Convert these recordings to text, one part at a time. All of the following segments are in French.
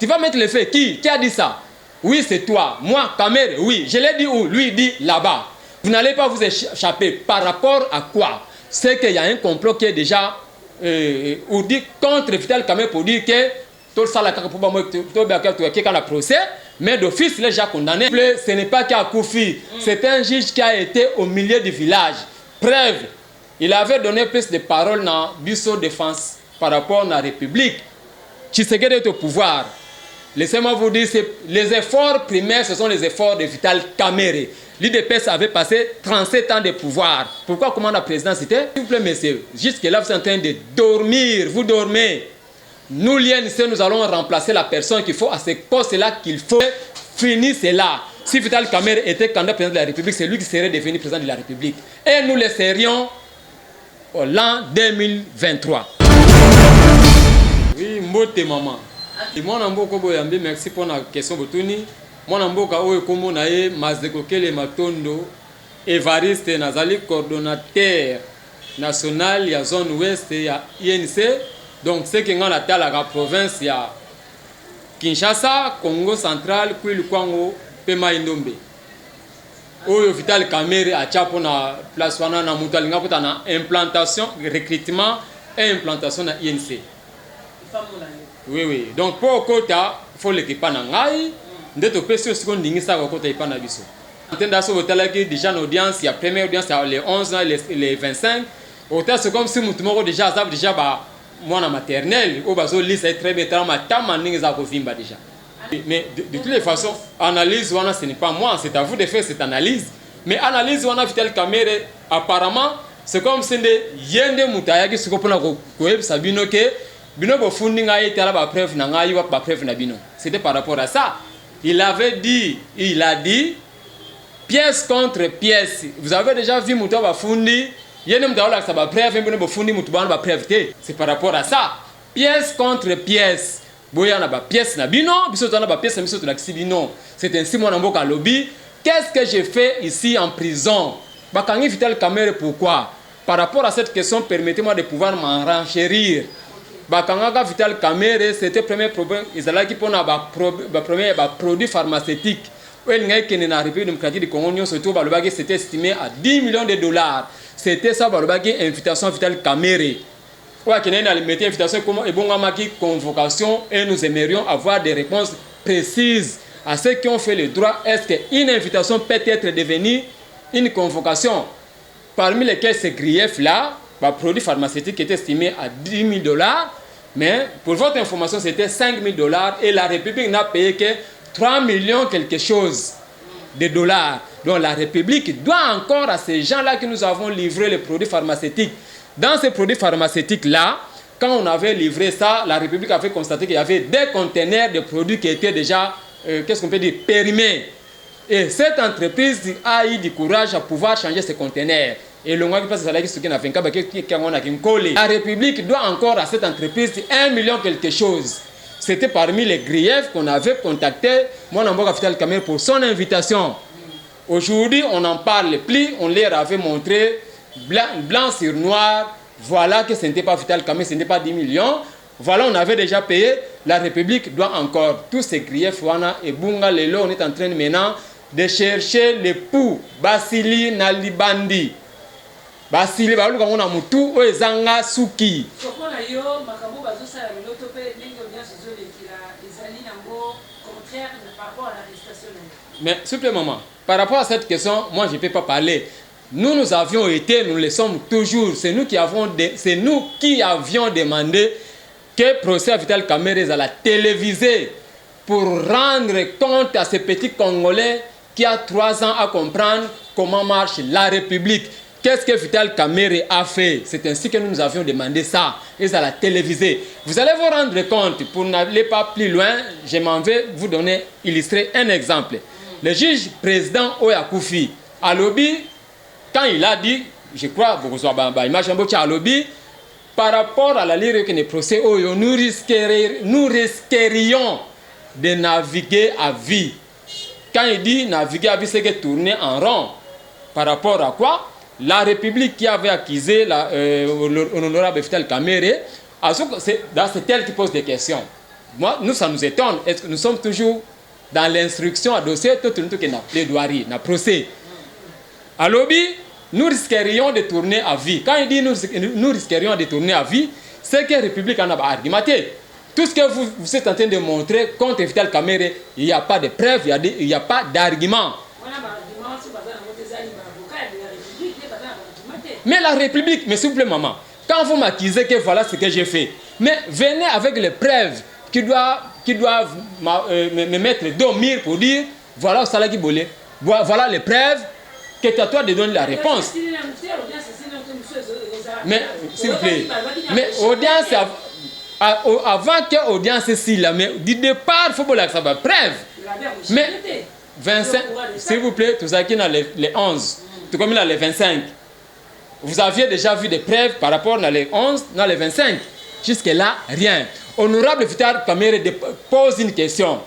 Tu vas mettre les faits. Qui a dit ça? Oui, c'est toi. Moi, Kamere, oui. Je l'ai dit où? Lui, il dit là-bas. Vous n'allez pas vous échapper. Par rapport à quoi? C'est qu'il y a un complot qui est déjà dit contre Vital Kamere pour dire que tout ça, la procès, mais d'office, il est déjà condamné. Ce n'est pas qu'à Koufi, c'est un juge qui a été au milieu du village. Preuve, il avait donné plus de paroles dans Bisso Défense par rapport à la République. Tshisekedi est au pouvoir. Laissez-moi vous dire, les efforts primaires, ce sont les efforts de Vital Kamere. L'IDPS avait passé 37 ans de pouvoir. Pourquoi comment la présidence était? S'il vous plaît, messieurs, jusque-là, vous êtes en train de dormir, vous dormez. Nous, l'INC, nous allons remplacer la personne qu'il faut à ce poste-là qu'il faut finir cela. Si Vital Kamere était candidat président de la République, c'est lui qui serait devenu président de la République. Et nous le serions au l'an 2023. Oui, mbote maman. Moi, merci pour la question. Moi, je suis Matondo, Evariste Nazali, coordonnateur national de la zone ouest de l'INC. Donc, c'est que dans la province, il y a Kinshasa, Congo central, Kouilou-Kwango, Pema Indombe. Oyo Vital Kamere a tchapo na place wana na mutalinga pota na implantation, recrutement et implantation na INC. Oui. Donc, pour Kota, il faut l'équiper na ngai. Ndeto pesi aussi qu'on dingue ça Kota ipa na biso. Entendez ça, déjà une audience, il y a première audience, il y a les 11 ans, les 25. C'est comme si nous déjà moi en maternelle, au baso liste est très bien, déjà. Mais de toutes les façons, analyse, ce n'est pas moi, c'est à vous de faire cette analyse. Mais analyse, Vital Kamere, apparemment, c'est comme si yende mutaya qui se comprend que Sabino que bino bofundi nga été là preuve na nga yiwa preuve na bino. C'était par rapport à ça. Il a dit pièce contre pièce. Vous avez déjà vu muta bafundi yene mutaola sa ba preuve bino bofundi mutubana ba preuve. C'est par rapport à ça. Pièce contre pièce. Boya na ba pièce na bino, biso na ba pièce na biso na bino. C'est ainsi moi na mboka lobby. Qu'est-ce que j'ai fait ici en prison? Bakangi Vital Kamere, pourquoi? Par rapport à cette question, permettez-moi de pouvoir m'en renchérir. Bakanga Vital Kamere, c'était le premier problème. Ils allaient qui pour premier produit pharmaceutique. Où il y a une République démocratique du Congo, surtout c'était estimé à 10 millions de dollars. C'était ça, invitation Vital Kamere. Ouais, qu'il y a une invitation comme convocation et nous aimerions avoir des réponses précises à ceux qui ont fait le droit. Est-ce qu'une invitation peut être devenue une convocation? Parmi lesquels ces griefs-là, le produit pharmaceutique était estimé à 10 000 dollars, mais pour votre information, c'était 5 000 dollars et la République n'a payé que 3 millions quelque chose de dollars. Donc la République doit encore à ces gens-là que nous avons livré les produits pharmaceutiques. Dans ces produits pharmaceutiques-là, quand on avait livré ça, la République avait constaté qu'il y avait des conteneurs de produits qui étaient déjà, qu'est-ce qu'on peut dire, périmés. Et cette entreprise a eu du courage à pouvoir changer ces conteneurs. Et le mois qui passe, la République doit encore à cette entreprise 1 million quelque chose. C'était parmi les griefs qu'on avait contacté moi Vital Kamere pour son invitation. Aujourd'hui, on n'en parle plus, on leur avait montré blanc sur noir, voilà que ce n'était pas Vital Kamere, ce n'était pas 10 millions. Voilà, on avait déjà payé. La République doit encore tous ces griefs. Et Bunga Lelo, on est en train maintenant de chercher l'époux Basili Nalibandi. Basili Balu comme on a mutu o ezanga suki. Mais supplément, par rapport à cette question, moi je ne peux pas parler. Nous avions été, nous le sommes toujours. C'est nous qui avions demandé que procès Vital Kamere à la téléviser pour rendre compte à ces petits Congolais qui a 3 ans à comprendre comment marche la République. Qu'est-ce que Vital Kamere a fait? C'est ainsi que nous avions demandé ça. Et à la téléviser. Vous allez vous rendre compte, pour n'aller pas plus loin, je m'en vais vous donner, illustrer un exemple. Le juge président Oya Koufi, à lobby, quand il a dit, je crois, par rapport à la lyrique des procès, nous risquerions de naviguer à vie. Quand il dit naviguer à vie, c'est que tourner en rond. Par rapport à quoi? La République qui avait accusé l'honorable Vital Kamere, c'est elle qui pose des questions. moi, nous, ça nous étonne. Est-ce que nous sommes toujours dans l'instruction à dossier, tout le monde qui a plaidoirie, n'a procès. À lobby, nous risquerions de tourner à vie. Quand il dit nous risquerions de tourner à vie, c'est que la République en a argumenté. Tout ce que vous êtes en train de montrer contre Vital Kamerhe, il n'y a pas de preuves, il n'y a pas d'argument. Mais la République, mais s'il vous plaît, maman, quand vous m'accusez que voilà ce que j'ai fait, mais venez avec les preuves qui doivent me mettre dos mire pour dire voilà ça qui bolé. Voilà les preuves que c'est à toi de donner la réponse. Mais s'il vous plaît, mais audience, avant que l'audience ici, là, mais du départ, il faut que ça va preuve. Mais 25, s'il vous plaît, tout ça qui est les 11, tout comme il a les 25. Vous aviez déjà vu des preuves par rapport à les 11, dans les 25. Jusque-là, rien. Honorable Vital Kamerhe pose une question.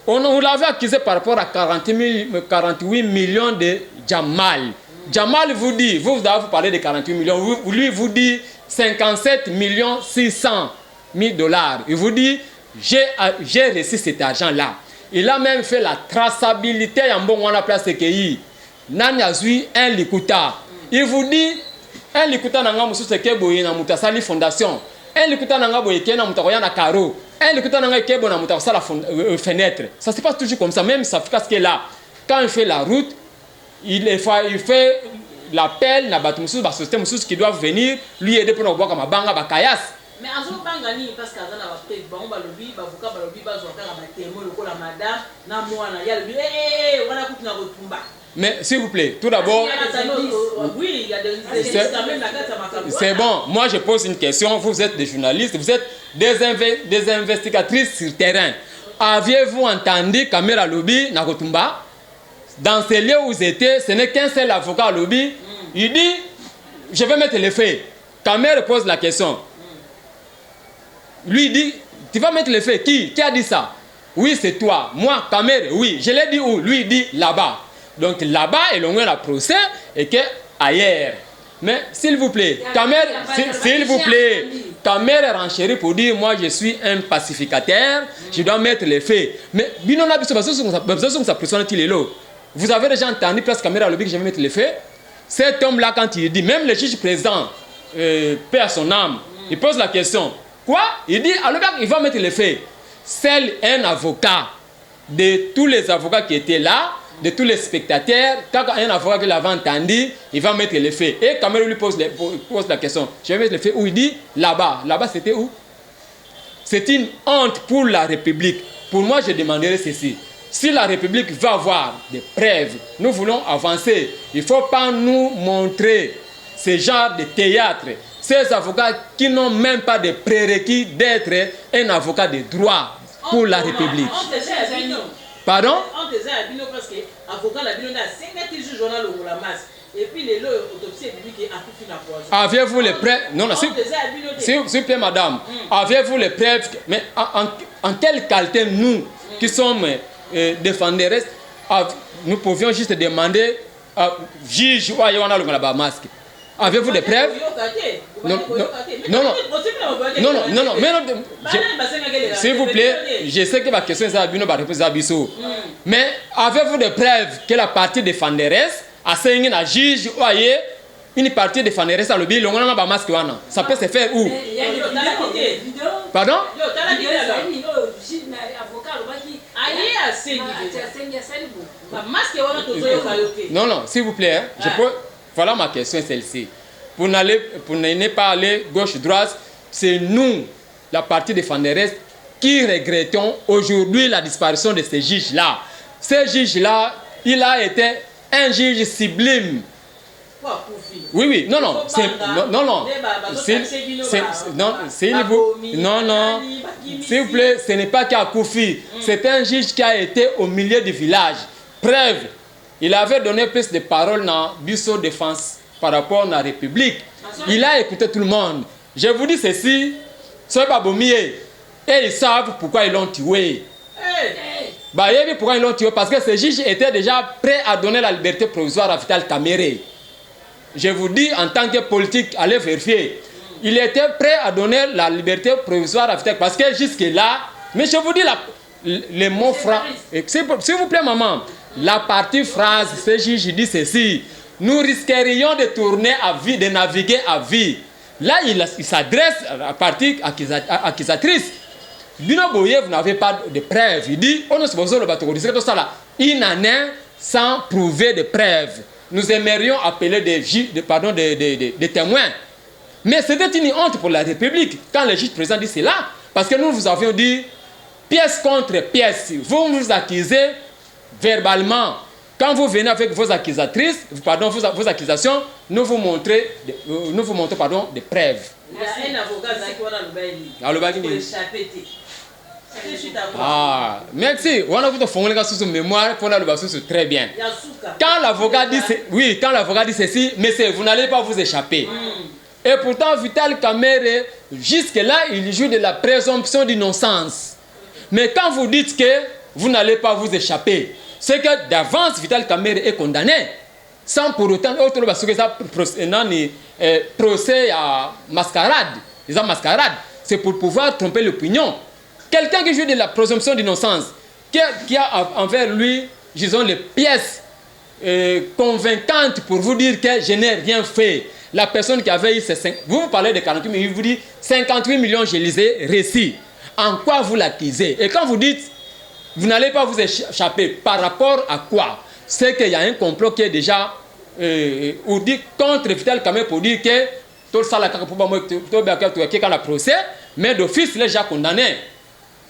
On l'avait accusé par rapport à 48 millions de Jamal. Jamal vous dit, vous parlez de 48 millions, lui vous dit 57 600 000 dollars. Il vous dit, j'ai reçu cet argent-là. Il a même fait la traçabilité en bon on a place qui Nanyazui un likuta. Il vous dit, un likuta nanga musu seke boye na mutasali fondation. Un likuta nanga boye kena mutakoya na karo. Un likuta nanga kebo na mutasala fenêtre. Ça se passe toujours comme ça, même ça fait que là, quand il fait la route, il fait l'appel na batu musu ba société musu qui doivent venir lui aider pour boire comme banga ba kayas. Mais azo bangani parce que azana ba peut ba on ba lobi ba vuka ba lobi ba zo kaka ba témoin lokola madame na mwana ya lobi wana kutina kotumba. Mais s'il vous plaît, tout d'abord, oui, il y a des c'est bon, moi je pose une question, vous êtes des journalistes, vous êtes des investigatrices sur terrain. Aviez-vous entendu Kamera Lobby Nakotumba? Dans ces lieux où vous étiez, ce n'est qu'un seul avocat à Lobby. Il dit, je vais mettre les faits. Kamera pose la question. Lui dit, tu vas mettre les faits. Qui a dit ça? Oui, c'est toi. Moi, Kamera, oui. Je l'ai dit où? Lui, il dit là-bas. Donc là-bas, il y a un procès et que ailleurs. Mais s'il vous plaît, Kamera, s'il vous plaît, Kamera renchérit pour dire moi je suis un pacificateur, je dois mettre les faits. Mais vous avez déjà entendu place Kamera Lobby que je vais mettre les faits. Cet homme-là, quand il dit, même le juge président, paix à son âme, il pose la question. Quoi? Il dit, alors il va mettre les faits. Seul un avocat de tous les avocats qui étaient là, de tous les spectateurs, quand un avocat qui l'avait entendu, il va mettre les faits. Et Kamera lui pose la question. Je vais mettre les faits où il dit là-bas. Là-bas, c'était où? C'est une honte pour la République. Pour moi, je demanderais ceci. Si la République veut avoir des preuves, nous voulons avancer. Il ne faut pas nous montrer ce genre de théâtre. Ces avocats qui n'ont même pas de prérequis d'être un avocat de droit pour la République. Pardon? Parce que avocat la bino na 5 journal au la masse et puis les autopsie qui a tout fini à poison. Aviez-vous les preuves? Non, non, s'il vous plaît, madame. Aviez-vous les preuves? Mais en quelle qualité nous, qui sommes défendeurs, nous pouvions juste demander juge ou ayant le masque? Avez-vous des preuves? Non, non, non, non, non, non, s'il vous plaît, je sais que ma question est à Abisso. Mais avez-vous des preuves que la partie défenderesse a saigné un juge ou une partie défenderesse à l'objet, l'on a un masque? Ça peut se faire où? Pardon? Non, non, s'il vous plaît, voilà ma question, celle-ci. Pour ne pas aller gauche-droite, c'est nous, la partie défenderesse, qui regrettons aujourd'hui la disparition de ces juges-là. Ce juge-là, il a été un juge sublime. Oui, oui, non, non, non, non, non, non, s'il vous plaît, ce n'est pas qu'à Koufi, c'est un juge qui a été au milieu du village. Preuve, il avait donné plus de paroles dans Bisso Défense par rapport à la République. Il a écouté tout le monde. Je vous dis ceci, c'est pas Bomier. Et ils savent pourquoi ils l'ont tué. Pourquoi ils l'ont tué? Parce que ce juge était déjà prêt à donner la liberté provisoire à Vital Kamerhe. Je vous dis, en tant que politique, allez vérifier. Il était prêt à donner la liberté provisoire à Vital parce que jusque-là, Mais je vous dis les mots phrases. S'il vous plaît, maman, la partie phrase, je dis ceci. Nous risquerions de tourner à vie, de naviguer à vie. Là, il s'adresse à la partie accusatrice. Bino Boye, vous n'avez pas de preuves. Il dit, on ne se pose pas une année sans prouver de preuves. Nous aimerions appeler des témoins. Mais c'était une honte pour la République quand le juge président dit cela. Parce que nous vous avions dit, pièce contre pièce, vous nous accusez verbalement. Quand vous venez avec vos accusatrices, vos accusations, nous vous montrons des preuves. Il y a un avocat qui a échappé. Ah, merci. On a fait une mémoire pour la très bien. Quand l'avocat dit ceci, monsieur, vous n'allez pas vous échapper. Et pourtant, Vital Kamerhe, jusque-là, il joue de la présomption d'innocence. Mais quand vous dites que vous n'allez pas vous échapper, c'est que d'avance, Vital Kamerhe est condamné. Sans pour autant, procès à mascarade. C'est pour pouvoir tromper l'opinion. Quelqu'un qui joue de la présomption d'innocence, qui a envers lui, disons, les pièces convaincantes pour vous dire que je n'ai rien fait. La personne qui avait eu ces 5... Vous parlez de 48 millions, il vous dit 58 millions, je les ai réussis. En quoi vous l'accusez? Et quand vous dites, vous n'allez pas vous échapper, par rapport à quoi? C'est qu'il y a un complot qui est déjà dit contre Vital Kamerhe pour dire que tout ça, la procès, mais d'office, il est déjà condamné.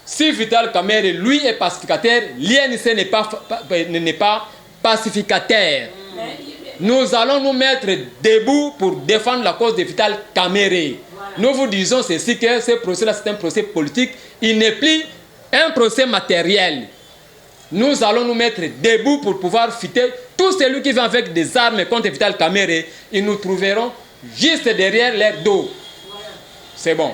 Si Vital Kamerhe, lui, est pacificateur, l'INC n'est pas pacificateur. Nous allons nous mettre debout pour défendre la cause de Vital Kamerhe. Voilà. Nous vous disons ceci, que ce procès-là, c'est un procès politique. Il n'est plus un procès matériel. Nous allons nous mettre debout pour pouvoir fitter tous celui qui vient avec des armes contre Vital Kamerhe. Ils nous trouveront juste derrière leur dos. Voilà. C'est bon.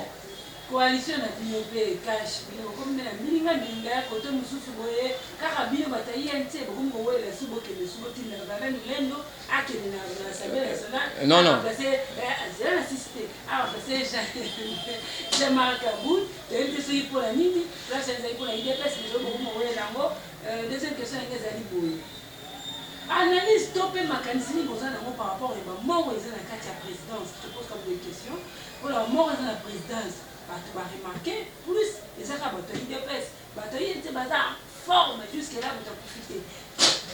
Coalition na binope cash bino comme na milinga minga kote mususu boye kaka bino batayi ente bokumbo wele subo kele subo tinda bana milendo akene na sabela sana non parce zela assisté parce j'ai marqué bout de ce pour la nini là c'est pour la idée parce que bokumbo wele lango deuxième question ngezali boye analyse topé mécanisme bozana ngo par rapport à mort et na kati ya présidence je pose comme des questions pour la mort et la présidence. Tu vas remarquer plus les batailles de presse, batailles de bazar forme jusque-là, vous en profitez.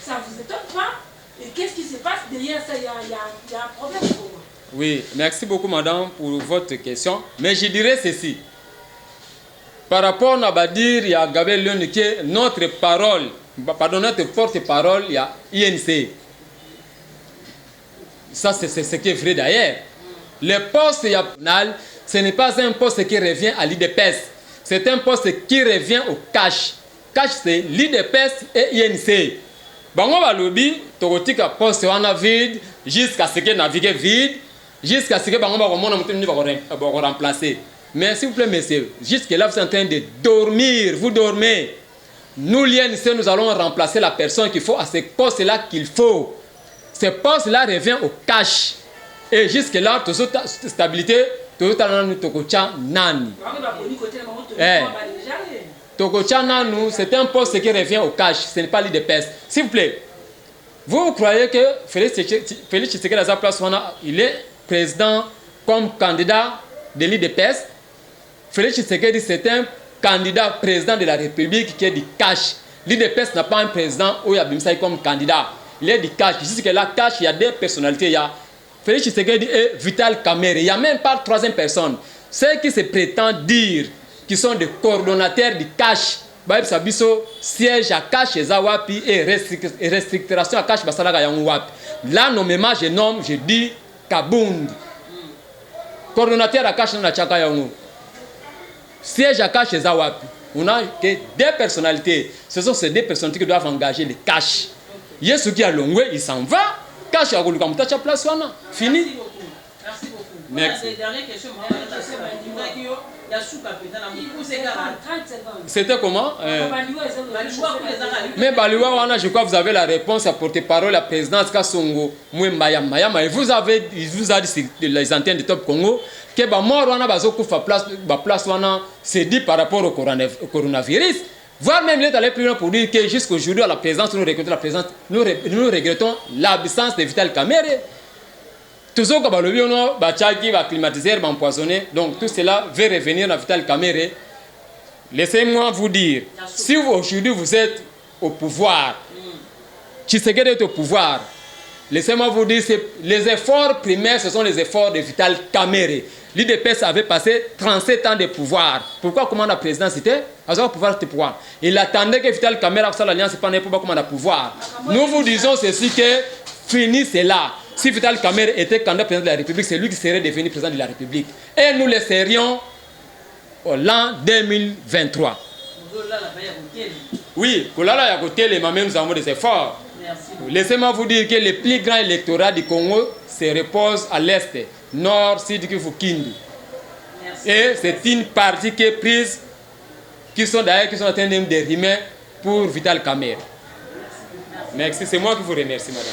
Ça ne vous étonne pas? Et qu'est-ce qui se passe derrière ça? Il y a un problème pour moi. Oui, merci beaucoup, madame, pour votre question. Mais je dirais ceci. Par rapport à Badir, il y a Gabriel Leone qui est notre parole, pardon, notre porte-parole, il y a INC. Ça, c'est ce qui est vrai d'ailleurs. Le poste national, ce n'est pas un poste qui revient à l'IDPS. C'est un poste qui revient au cash. Cash, c'est l'IDPS et INC. Bango balobi, tokotika poste wana vide, jusqu'à ce que navigue vide, jusqu'à ce que bango va remplacer. Mais s'il vous plaît, messieurs, jusque-là, vous êtes en train de dormir, vous dormez. Nous, l'INC, nous allons remplacer la personne qu'il faut à ce poste-là qu'il faut. Ce poste-là revient au cash. Et jusque-là, toute stabilité, tout le Tokocha Nani. Tokocha Nani, c'est un poste qui revient au cash, ce n'est pas l'IDPS. S'il vous plaît, vous croyez que Félix Tshisekedi à sa place, il est président comme candidat de l'IDPS? Félix Tshisekedi, c'est un candidat président de la République qui est du cash. L'IDPS n'a pas un président où il y a comme candidat. Il est du cash. Jusque-là, cash, il y a des personnalités. Il y a Félix Tshisekedi et Vital Kamerhe. Il n'y a même pas de troisième personne. Ceux qui se prétendent dire qu'ils sont des coordonnateurs du cash, siège à cash et Zawapi et restriction à cash Basalaga Yangwapi. Là, nommément, je dis Kabound. Coordonnateur à cash Nachaka Yangu. Siège à cash et Zawapi. On a que des personnalités. Ce sont ces deux personnalités qui doivent engager les cash. Yesu qui a longé, il s'en va. Cash à Golukamutacha place wana. Fini. Merci beaucoup. C'était comment mais Baliwa, je crois que vous avez la réponse à porter-parole la présidence Kassongo Mayama. Il vous a dit les antennes de Top Congo que mort wana bazokufa place wana c'est dit par rapport au coronavirus. Voire même il est allé plus loin pour dire que jusqu'aujourd'hui à la présence nous regrettons l'absence de Vital Kamerhe. Tout ce que va climatiser, va empoisonner. Donc tout cela veut revenir à Vital Kamerhe. Laissez-moi vous dire, si aujourd'hui vous êtes au pouvoir, Tshisekedi est au pouvoir, laissez-moi vous dire, les efforts primaires, ce sont les efforts de Vital Kamerhe. L'IDPS avait passé 37 ans de pouvoir. Pourquoi commande la présidence était à pouvoir de pouvoir. Il attendait que Vital Kamerhe fasse l'alliance pour ne pas commander le pouvoir. Nous vous disons ceci que fini cela. Si Vital Kamerhe était candidat président de la République, c'est lui qui serait devenu président de la République. Et nous le serions au l'an 2023. Oui, mais nous avons des efforts. Laissez-moi vous dire que le plus grand électorat du Congo se repose à l'est, nord, sud, Kivu. Et c'est une partie qui est prise, qui sont en train de rimer pour Vital Kamerhe. Merci, c'est moi qui vous remercie, madame.